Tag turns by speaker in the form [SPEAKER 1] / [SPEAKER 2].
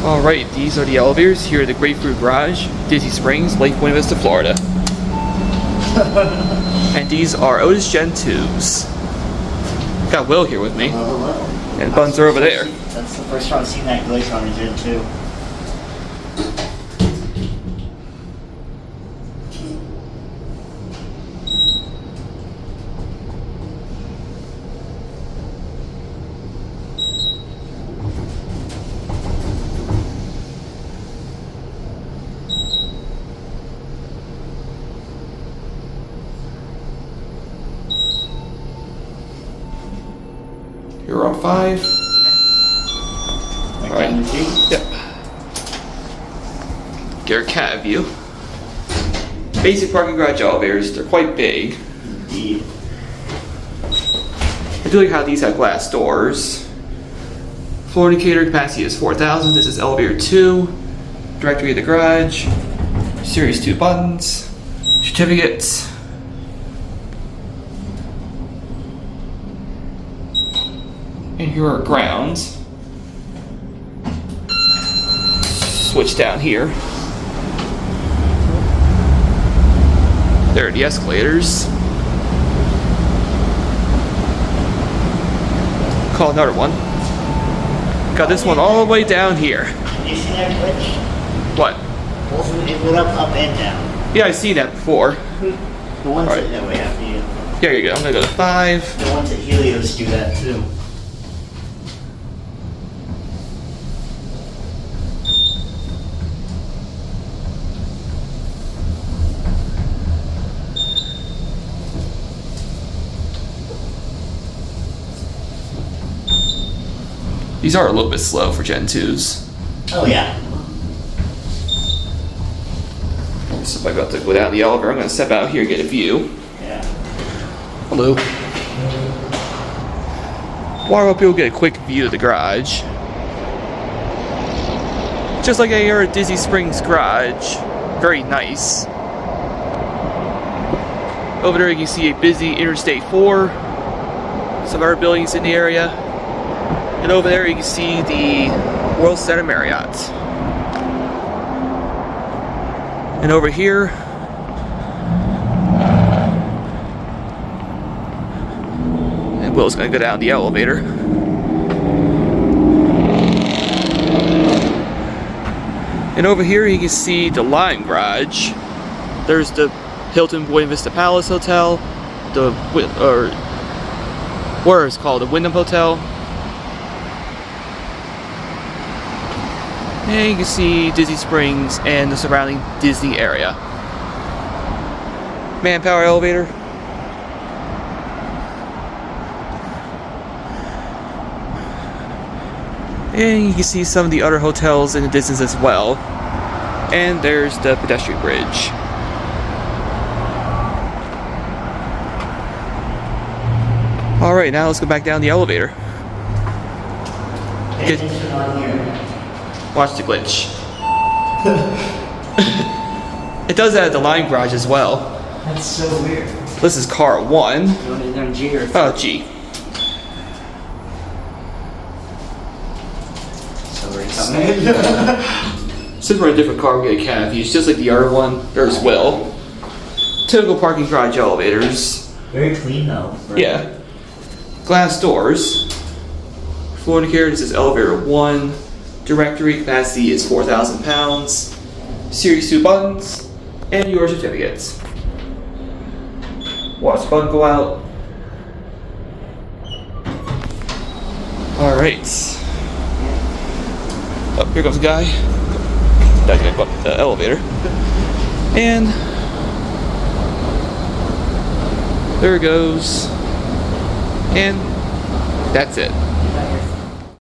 [SPEAKER 1] Alright, these are the elevators here at the Grapefruit Garage, Disney Springs, Lake Buena Vista, Florida. And these are Otis Gen2s. Got Will here with me. And Buns are over there.
[SPEAKER 2] That's the first time I've seen that glitch on a Gen2.
[SPEAKER 1] You're on 5. Alright. Yep. Get our cat view. Basic parking garage elevators, they're quite big.
[SPEAKER 2] Indeed.
[SPEAKER 1] I do like how these have glass doors. Floor indicator capacity is 4,000. This is elevator 2. Directory of the garage. Series 2 buttons. Certificates. And here are grounds. Switch down here. There are the escalators. Call another one. Got this one all the way down here.
[SPEAKER 2] You see that glitch?
[SPEAKER 1] What?
[SPEAKER 2] It went up and down.
[SPEAKER 1] Yeah, I've seen that before.
[SPEAKER 2] The ones
[SPEAKER 1] Right.
[SPEAKER 2] that way after you.
[SPEAKER 1] Here you go. I'm gonna go to 5.
[SPEAKER 2] The ones at Helios do that too.
[SPEAKER 1] These are a little bit slow for Gen2s.
[SPEAKER 2] Oh yeah.
[SPEAKER 1] So if I got to go down the elevator, I'm gonna step out here and get a view.
[SPEAKER 2] Yeah.
[SPEAKER 1] Hello. While we're up here, we'll get a quick view of the garage. Just like here at Disney Springs Garage. Very nice. Over there you can see a busy Interstate 4. Some other buildings in the area. And over there you can see the World Center Marriott. And over here, and Will's gonna go down the elevator. And over here you can see the Lime Garage. There's the Hilton Buena Vista Palace Hotel, what is called the Wyndham Hotel. And you can see Disney Springs and the surrounding Disney area. Manpower elevator. And you can see some of the other hotels in the distance as well. And there's the pedestrian bridge. Alright, now let's go back down the elevator.
[SPEAKER 2] Pay attention on here.
[SPEAKER 1] Watch the glitch. It does that at the Lime Garage as well.
[SPEAKER 2] That's so weird.
[SPEAKER 1] This is car 1.
[SPEAKER 2] You want to do G or
[SPEAKER 1] Oh, G.
[SPEAKER 2] So we're coming.
[SPEAKER 1] Since we're in a different car, we get a cat view. It's just like the other one. There's Will. Typical parking garage elevators.
[SPEAKER 2] Very clean though. Right?
[SPEAKER 1] Yeah. Glass doors. Floor indicator, this is elevator 1. Directory capacity is 4,000 pounds. Series 2 buttons. And your certificates. Watch the button go out. Alright. Oh, here comes a guy. That's gonna go up the elevator. And there it goes. And that's it.